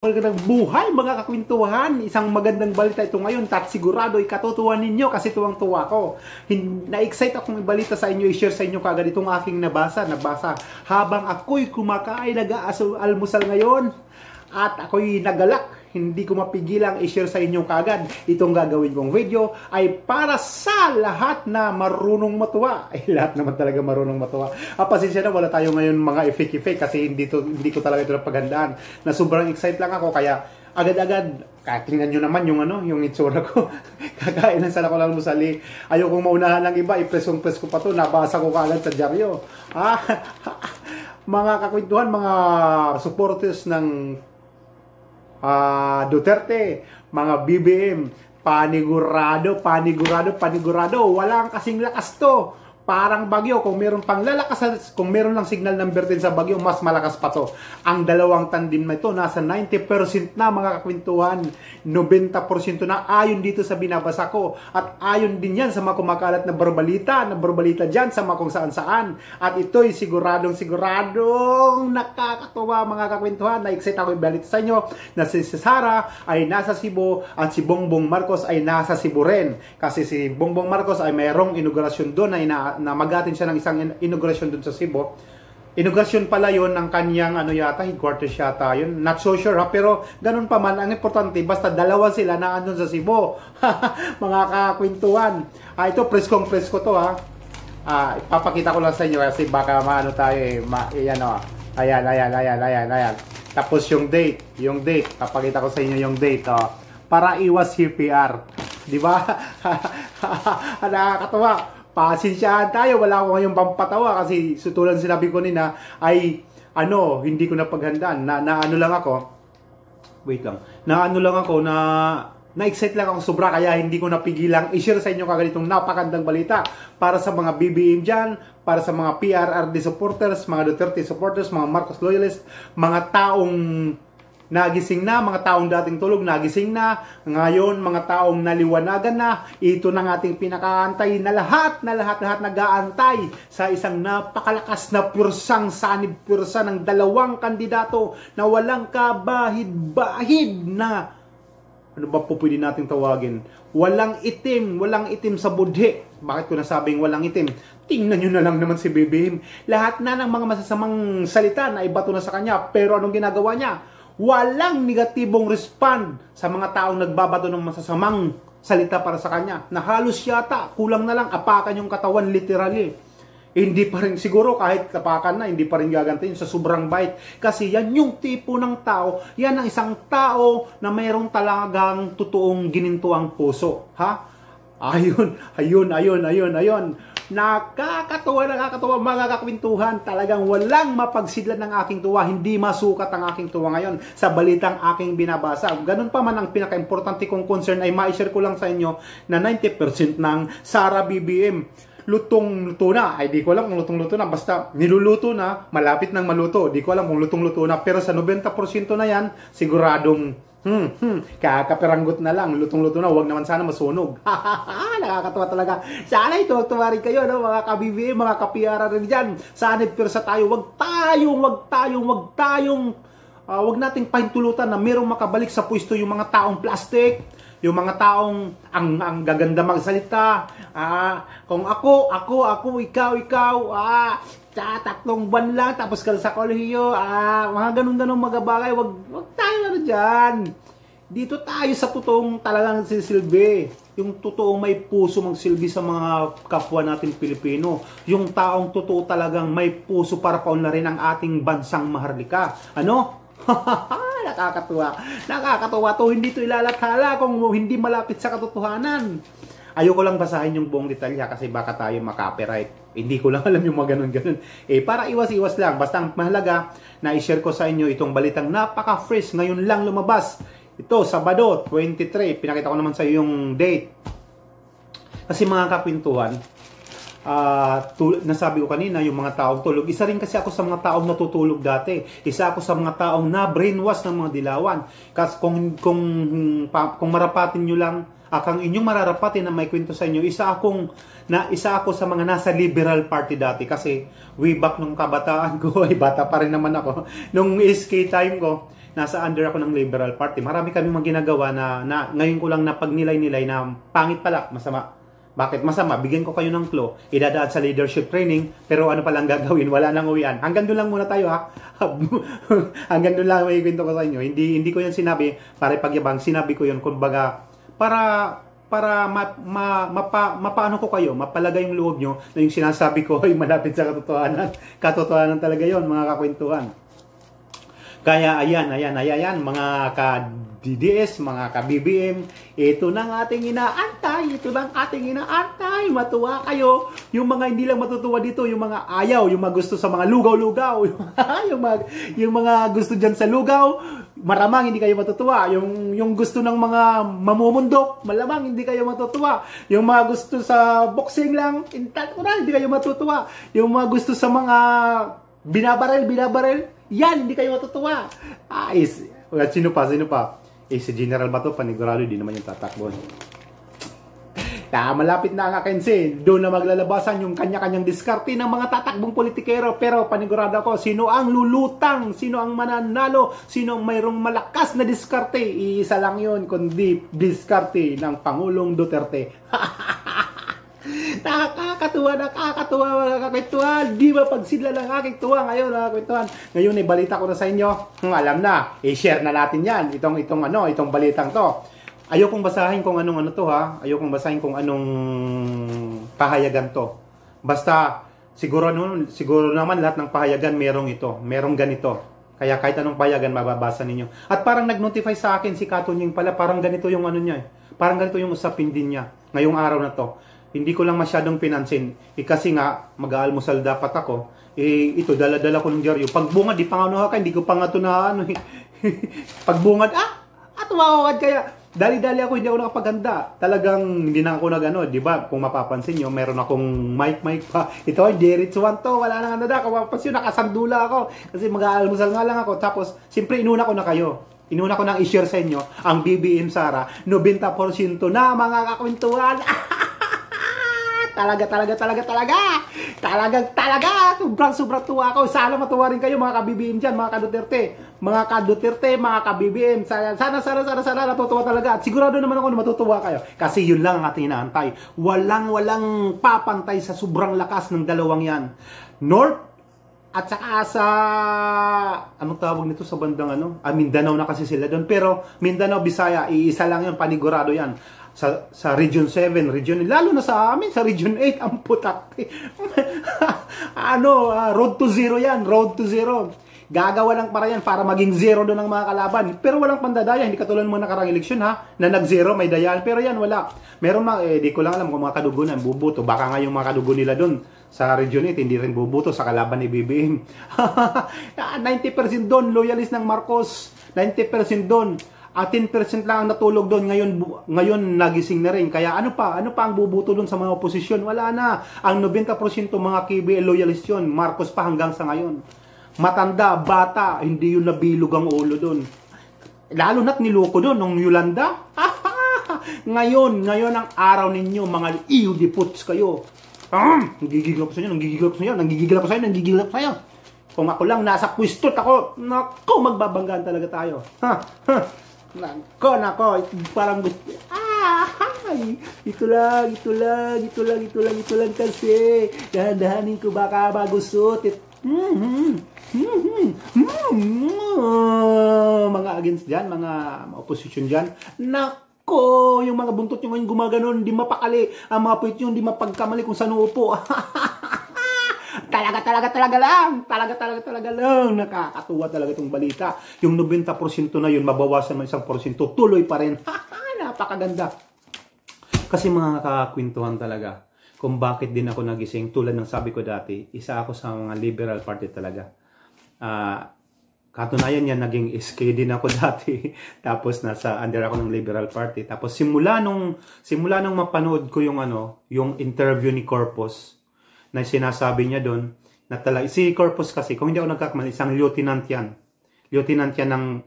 Magandang buhay mga kakwentuhan. Isang magandang balita ito ngayon at sigurado ikatutuwa ninyo kasi tuwang-tuwa ko. Na-excite akong ibalita sa inyo, i-share sa inyo kagad itong aking nabasa habang ako'y kumakain, nag-almusal ngayon at ako'y nagalak. Hindi ko mapigilang i-share sa inyo kagad. Itong gagawin kong video ay para sa lahat na marunong matuwa. Ay, lahat naman talaga marunong matuwa. Pasensya na, wala tayo ngayon mga effect kasi hindi ko talaga ito napagandaan. Na sobrang excited lang ako, kaya agad-agad, tingnan nyo naman yung itsura ko. Kakain na sana ko lang musali. Ayokong maunahan ng iba, i-press ko pa to, nabasa ko kaagad sa dyaryo. Mga kakwentuhan, mga supporters ng Duterte, mga BBM, panigurado, walang kasing lakas to. Parang bagyo, kung meron pang lalakas, kung meron lang signal number 10 sa bagyo, mas malakas pa to. Ang dalawang tandem na ito, nasa 90% na mga kakwentuhan, 90% na ayon dito sa binabasa ko. At ayon din yan sa mga kumakalat na barbalita dyan sa mga kung saan-saan. At ito'y siguradong nakakatuwa mga kakwentuhan. Na-excite ako ibalit sa inyo na si Sara ay nasa Cebu at si Bongbong Marcos ay nasa Cebu rin. Kasi si Bongbong Marcos ay mayroong inaugurasyon doon na magatin siya ng isang inaugurasyon doon sa Cebu. Inaugurasyon pala yon ng kanyang headquarters yata yun. Not so sure pero ganun pa man, ang importante basta dalawa sila na andun sa Cebu. Mga kakwentuhan. Ito presko to ipapakita ko lang sa inyo kasi baka maano tayo ayan. Tapos yung date, papakita ko sa inyo yung date para iwas CPR. Di ba? Nakakatawa. Pasensyahan tayo, wala ako ngayong pampatawa kasi sutulan sinabi ko nina ay hindi ko napaghandaan na na-excite lang ako sobra kaya hindi ko napigilang i-share sa inyo kagad itong napakandang balita para sa mga BBM dyan, para sa mga PRRD supporters, mga Duterte supporters, mga Marcos loyalists, mga taong nagising na, mga taong dating tulog, nagising na. Ngayon, mga taong naliwanagan na. Ito na ating pinakaantay na lahat nag-aantay sa isang napakalakas na sanib-pursa ng dalawang kandidato na walang kabahid-bahid na ano ba po pwede nating tawagin? Walang itim sa budhi. Bakit ko nasabing walang itim? Tingnan nyo na lang naman si BBM. Lahat na ng mga masasamang salita na ibato na sa kanya. Pero anong ginagawa niya? Walang negatibong respond sa mga taong nagbabato ng masasamang salita para sa kanya. Na halos yata, kulang na lang apakan yung katawan literally. Hindi pa rin, siguro kahit apakan na, hindi pa rin gagantiin sa sobrang bait. Kasi yan yung tipo ng tao, yan ang isang tao na mayroong talagang totoong ginintuang puso. Ayun. Nakakatuwa mga kakwentuhan. Talagang walang mapagsidlan ng aking tuwa. Hindi masukat ang aking tuwa ngayon sa balitang aking binabasa. Ganun pa man, ang pinaka-importante kong concern ay ma-share ko lang sa inyo na 90% ng Sara BBM lutong-luto na. Ay di ko alam kung lutong-luto na. Basta niluluto na, malapit ng maluto. Di ko alam kung lutong-luto na. Pero sa 90% na yan, siguradong kakaperanggot na lang, lutong-luto na, wag naman sana masunog. Nakakatawa talaga. Sana tuwa rin kayo, mga ka-BBM, mga ka-PR rin dyan. Sana pirsa tayo, wag nating pahintulutan na merong makabalik sa pwesto yung mga taong plastic, yung mga taong ang gaganda magsalita. Kung ako, ikaw, tatlong buwan lang, tapos ka sa kolehiyo, mga ganun-ganun mga bagay, wag tayo dyan. Dito tayo sa totoong talagang sisilbi. Yung totoong may puso magsilbi sa mga kapwa natin Pilipino. Yung taong totoo talagang may puso para paunlarin ang ating bansang maharlika. Nakakatuwa to. Hindi to ilalathala kung hindi malapit sa katotohanan. Ayoko lang basahin yung buong detalya kasi baka tayo maka-copyright. Hindi ko lang alam yung mga ganun. Para iwas-iwas lang. Basta ang mahalaga na i-share ko sa inyo itong balitang napaka-fresh. Ngayon lang lumabas. Ito, Sabado, 23. Pinakita ko naman sa iyo yung date. Kasi mga kapintuhan, nasabi ko kanina, yung mga taong tulog. Isa rin kasi ako sa mga taong natutulog dati. Isa ako sa mga taong na-brainwash ng mga dilawan. Kasi kung marapatin nyo lang, kang inyong mararapatin na may kwento sa inyo, isa ako sa mga nasa Liberal Party dati kasi way back nung kabataan ko, ay bata pa rin naman ako, nung SK time ko, nasa under ako ng Liberal Party. Marami kami mga ginagawa na ngayon ko lang na pagnilay-nilay na pangit pala, masama. Bakit masama? Bigyan ko kayo ng clue. Idadaan sa leadership training, pero ano palang gagawin? Wala nang uwian. Hanggang doon lang muna tayo, ha? Hanggang doon lang may kwento ko sa inyo. Hindi ko yan sinabi para ipagyabang. Sinabi ko yun, kumbaga, para mapaano ko kayo, mapalagay yung loob nyo na yung sinasabi ko ay malapit sa katotohanan. Katotohanan talaga yon, mga kakwentuhan. Kaya ayan, mga ka-DDS, mga ka-BBM, ito na ang ating inaantay, matuwa kayo. Yung mga hindi lang matutuwa dito, yung mga ayaw, yung mga gusto sa mga lugaw-lugaw, yung mga gusto dyan sa lugaw, maramang hindi kayo matutuwa. Yung gusto ng mga mamumundok, malamang hindi kayo matutuwa. Yung mga gusto sa boxing lang, hindi kayo matutuwa. Yung mga gusto sa mga binabarel, yan, hindi kayo matutuwa. Sino pa? Si General Bato, panigurado, di naman yung tatakbo. Malapit na ang akensi. Doon na maglalabasan yung kanya-kanyang diskarte ng mga tatakbong politikero. Pero panigurado ako, sino ang lulutang? Sino ang mananalo? Sino ang mayroong malakas na diskarte? Iisa lang yun, kundi diskarte ng Pangulong Duterte. Nakakatuwa, mga kakwentuhan. Di ba pagsidla ng aking tuwa ngayon, mga kakwentuhan? Ngayon, balita ko na sa inyo. Alam na, i-share na natin yan. Itong balitang to. Ayokong basahin kung anong to, ha. Ayokong basahin kung anong pahayagan to. Basta, siguro naman lahat ng pahayagan merong ganito. Kaya kahit anong pahayagan, mababasa ninyo. At parang nag-notify sa akin si Katunying pala, parang ganito yung niya. Parang ganito yung usapin din niya ngayong araw na to. Hindi ko lang masyadong pinansin. Kasi nga, mag-aalmusal dapat ako. Ito, dala-dala ko ng dyaryo. Pagbungad, di pa nga hindi ko pa nga ito na pagbungad, tumawagad kaya. Dali-dali ako, hindi ako nakapaganda. Talagang hindi na ako di ba? Kung mapapansin nyo, meron akong mic pa. Ito, diretsuan to. Wala nang kapapansin, nakasandula ako. Kasi mag-aalmusal nga lang ako. Tapos, siyempre, inuna ko na kayo. Inuna ko nang i-share sa inyo ang BBM Sara. 90% na mga kakwentuhan. Talaga. Sobrang tuwa ako. Sana matuwa rin kayo mga ka-BBM dyan, mga ka-Duterte. Mga ka-BBM. Sana natutuwa talaga. At sigurado naman ako na matutuwa kayo. Kasi yun lang ang ating inaantay. Walang papantay sa sobrang lakas ng dalawang yan. North at saka sa anong tawag nito sa bandang Mindanao na kasi sila doon. Pero Mindanao, Bisaya, iisa lang yun, panigurado yan. Sa Region 7, lalo na sa amin, sa Region 8, ang putak. Road to zero yan, road to zero. Gagawa lang para yan, para maging zero doon ang mga kalaban. Pero walang pandadaya, hindi katulad ng mga nakarang eleksyon, ha, na nag-zero, may dayaan. Pero yan, wala. Meron di ko lang alam kung mga kadugo na bubuto. Baka nga yung mga kadugo nila doon sa Region 8, hindi rin bubuto sa kalaban ni BBM. 90% doon, loyalist ng Marcos. 90% doon. At 10% lang ang natulog doon. Ngayon nagising na rin. Kaya ano pa ang bubuto doon sa mga oposisyon? Wala na. Ang 90% mga KBL loyalist yun. Marcos pa hanggang sa ngayon. Matanda, bata, hindi yun nabilog ang ulo doon. Lalo na't niloko doon nung Yolanda. Ngayon ang araw ninyo, mga iudiputs kayo. Nagigigil ako sa inyo. Kung ako lang nasa pwistot ako, magbabanggaan talaga tayo. Nako, parang gusto. Ito lang kasi. Dahan-dahanin ko baka magusot. Mga against dyan, mga opposition dyan. Nako, yung mga buntot yung gumaganon, hindi mapakali. Ang mga puwit yung hindi mapagkamali kung saan upo. Talaga lang. Nakakatuwa talaga itong balita. Yung 90% na yun, mabawasan ng 1%, tuloy pa rin. Napakaganda. Kasi mga kakwentuhan talaga, kung bakit din ako nagising, tulad ng sabi ko dati, isa ako sa mga Liberal Party talaga. Katunayan yan, naging SK din ako dati. Tapos nasa under ako ng Liberal Party. Tapos simula nung mapanood ko yung interview ni Corpus, na sinasabi niya doon, na talaga, si Corpus kasi, kung hindi ako nagkakamali, isang lieutenant yan. Lieutenant yan ng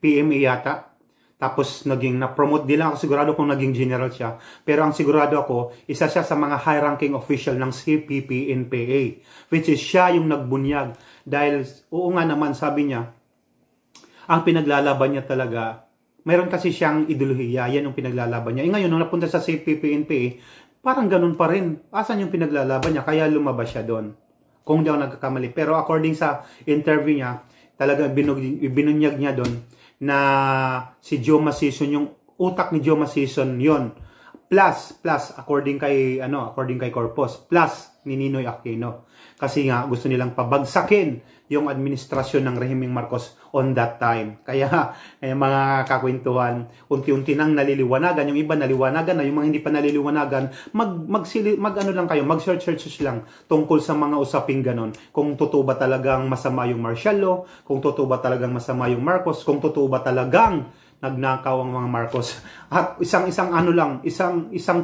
PMA yata. Tapos na-promote din lang ako, sigurado kung naging general siya. Pero ang sigurado ako, isa siya sa mga high-ranking official ng CPP NPA. Which is siya yung nagbunyag. Dahil, oo nga naman, sabi niya, Ang pinaglalaban niya talaga, mayroon kasi siyang ideolohiya, yan yung pinaglalaban niya. Ngayon, nung napunta sa CPP-NPA, parang ganun pa rin. Asan yung pinaglalaban niya? Kaya lumabas siya doon. Kung di ako nagkakamali. Pero according sa interview niya, talaga binunyag niya doon na si Joe Masison, yung utak ni Joe Masison yon. Plus, according kay Corpus, plus ni Ninoy Aquino. Kasi nga, gusto nilang pabagsakin yung administrasyon ng rehimeng Marcos on that time. Kaya mga kakwentuhan, unti-unti nang naliliwanagan, yung iba naliwanagan na, yung mga hindi pa naliliwanagan, mag-search lang tungkol sa mga usaping ganon. Kung totoo ba talagang masama yung martial law, kung totoo ba talagang masama yung Marcos, kung totoo ba talagang nagnakaw ang mga Marcos. At isang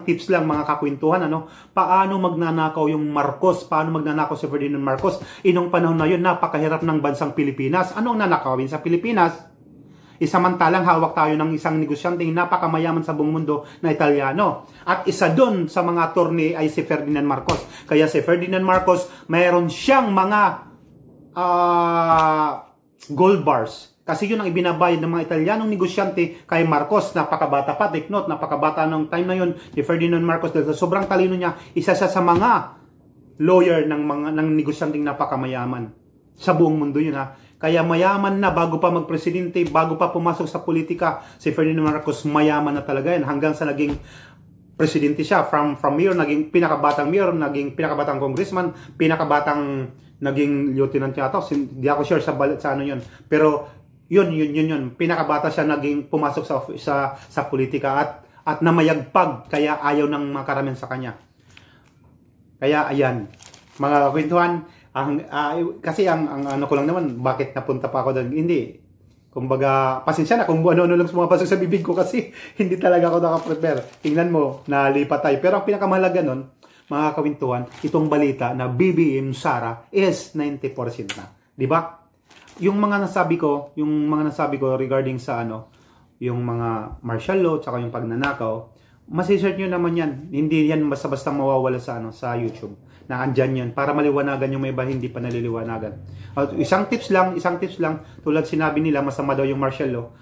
tips lang mga kakwentuhan, paano magnanakaw yung Marcos, paano magnanakaw si Ferdinand Marcos. Inong panahon na yun, napakahirap ng bansang Pilipinas. Ano ang nanakawin sa Pilipinas? Isamantalang hawak tayo ng isang negosyante napakamayaman sa buong mundo na Italiano. At isa doon sa mga attorney ay si Ferdinand Marcos. Kaya si Ferdinand Marcos, mayroon siyang mga gold bars. Kasi yun ang ibinabayad ng mga Italianong negosyante kay Marcos. Napakabata pa, take note, napakabata ng time na yun ni Ferdinand Marcos. Dahil sa sobrang talino niya, isa siya sa mga lawyer ng negosyanteng napakamayaman. Sa buong mundo yun ha. Kaya mayaman na bago pa magpresidente, bago pa pumasok sa politika, si Ferdinand Marcos mayaman na talaga yan. Hanggang sa naging presidente siya, from mayor, naging pinakabatang mayor, naging pinakabatang congressman, pinakabatang naging lieutenant yata. Hindi ako sure sa ano yun. Pero yun. Pinakabata siya naging pumasok sa politika at namayagpag, kaya ayaw ng mga karamihan sa kanya. Kaya ayan, mga kwentuhan, kasi ang ano ko lang naman, bakit napunta pa ako doon? Hindi. Kumbaga, pasensya na kung ano-ano lang sumapasok sa bibig ko kasi hindi talaga ako nakaprepare. Tingnan mo, nalipat tayo. Pero ang pinakamahalaga nun, mga kawintuhan, itong balita na BBM Sara is 90% na. Di ba? Yung mga nasabi ko regarding sa yung mga martial law tsaka yung pagnanakaw, masisearch nyo naman yan. Hindi yan basta-basta mawawala sa YouTube. Na andyan yan para maliwanagan yung may iba hindi pa naliliwanagan. Isang tips lang, tulad sinabi nila masama daw yung martial law.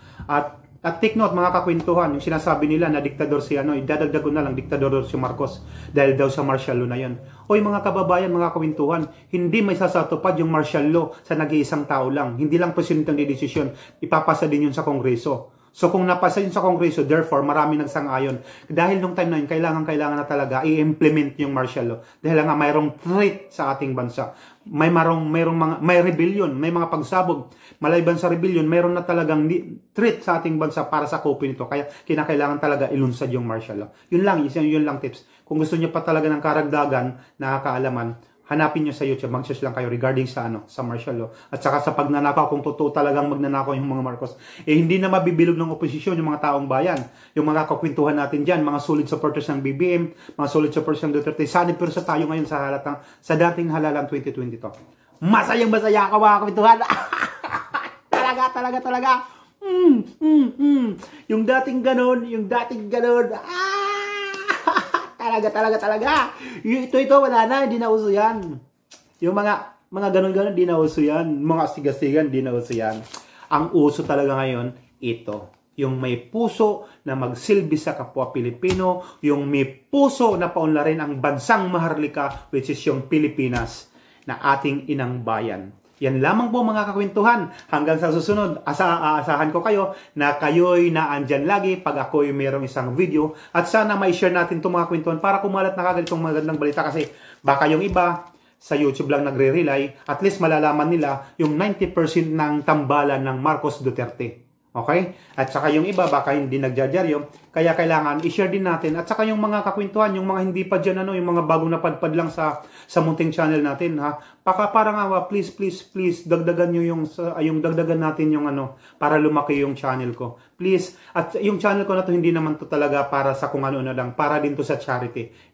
At take note mga kakwentuhan, yung sinasabi nila na diktador si idadagdag ko na lang, diktador si Marcos dahil daw sa martial law na yun. Oy mga kababayan, mga kakwentuhan, hindi may sasatupad yung martial law sa nag-iisang tao lang. Hindi lang presidente ang didesisyon, ipapasa din yun sa Kongreso. So kung napasa yun sa Kongreso, therefore marami nagsang-ayon. Dahil nung time na yun, kailangan na talaga i-implement yung martial law. Dahil nga mayroong threat sa ating bansa. May rebellion, may mga pagsabog. Maliban sa rebellion, mayroon na talagang threat sa ating bansa para sa kopin nito. Kaya kinakailangan talaga ilunsad yung martial law. Yun lang tips. Kung gusto niyo pa talaga ng karagdagan, nakakaalaman, hanapin nyo sa YouTube, mag-search lang kayo regarding sa martial law. At saka sa pagnanakaw, kung totoo talagang magnanakaw yung mga Marcos, hindi na mabibilog ng oposisyon yung mga taong bayan. Yung mga kakwentuhan natin dyan, mga solid supporters ng BBM, mga solid supporters ng Duterte, sana pero sa tayo ngayon sa dating halalan 2022. Masayang-masaya ka mga kakwentuhan. talaga. Yung dating ganon. Talaga. Ito, wala na, hindi na uso yan. Yung mga ganun-ganun, hindi na uso yan. Mga sigas-sigan, hindi na uso yan. Ang uso talaga ngayon, ito. Yung may puso na magsilbi sa kapwa Pilipino, yung may puso na paunlarin ang bansang maharlika, which is yung Pilipinas, na ating inang bayan. Yan lamang po mga kakwentuhan. Hanggang sa susunod, aasahan ko kayo na kayo'y naandyan lagi pag ako'y mayroong isang video. At sana ma-share natin itong mga kwentuhan para kumalat na kagad itong magandang balita. Kasi baka yung iba sa YouTube lang nagre-rely, at least malalaman nila yung 90% ng tambalan ng Marcos Duterte. Okay? At saka yung iba baka hindi nagjajaryo, kaya kailangan i-share din natin. At saka yung mga kakwentuhan, yung mga hindi pa dyan, yung mga bagong napadpad lang sa munting channel natin, ha. Parang please dagdagan nyo yung dagdagan natin yung para lumaki yung channel ko. Please. At yung channel ko na to hindi naman to talaga para sa kung ano lang, para din to sa charity.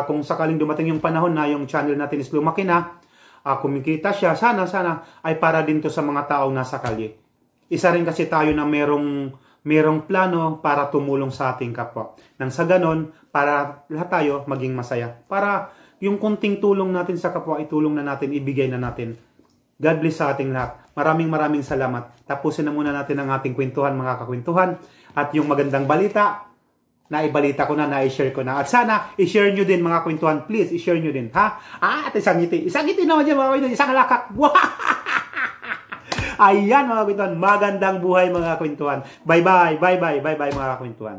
Kung sakaling dumating yung panahon na yung channel natin is lumaki na, kumikita siya, sana ay para din to sa mga taong nasa kalye. Isa rin kasi tayo na merong plano para tumulong sa ating kapwa. Nang sa ganon, para lahat tayo maging masaya. Para yung kunting tulong natin sa kapwa, itulong na natin, ibigay na natin. God bless sa ating lahat. Maraming salamat. Tapusin na muna natin ang ating kwentuhan, mga kakwentuhan. At yung magandang balita, naibalita ko na, na-share ko na. At sana, i-share nyo din, mga kwentuhan. Please, i-share nyo din, ha? At isang ngiti. Isang ngiti naman dyan, mga kwentuhan. Isang halakak. Ayan, mga kwentuhan. Magandang buhay, mga kwentuhan. Bye-bye, bye-bye, bye-bye, mga kwentuhan.